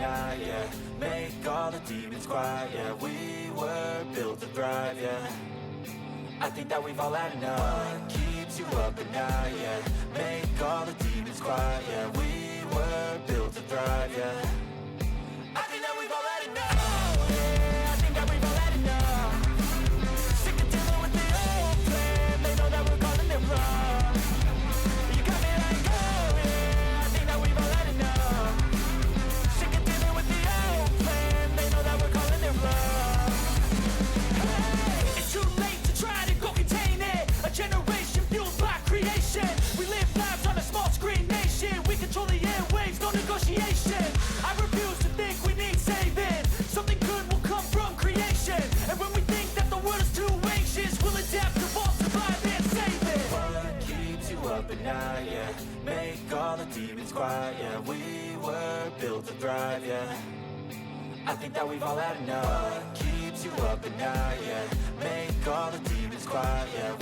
night, yeah. Make all the demons quiet, yeah. We were built to thrive, yeah. I think that we've all had enough. What keeps you up at night, yeah. Make all the demons quiet, yeah. We were built to thrive, yeah. I think that we've all had enough. Oh, yeah, I think that we've all had enough. Sick of dealing with the old plan. They know that we're calling it wrong. You got me like, oh yeah, I think that we've all had enough. Sick of dealing with the old plan. They know that we're calling it wrong. Hey, it's too late to try to go contain it. A generation fueled by creation. We live lives on a small screen nation. We control the airwaves, no negotiation. I refuse to think we need saving. Something good will come from creation. And when we think that the world is too anxious, we'll adapt, evolve, survive and save it. What keeps you up at night, yeah. Make all the demons quiet, yeah. We were built to thrive, yeah. I think that we've all had enough. What keeps you up at night, yeah. Make all the demons quiet, yeah.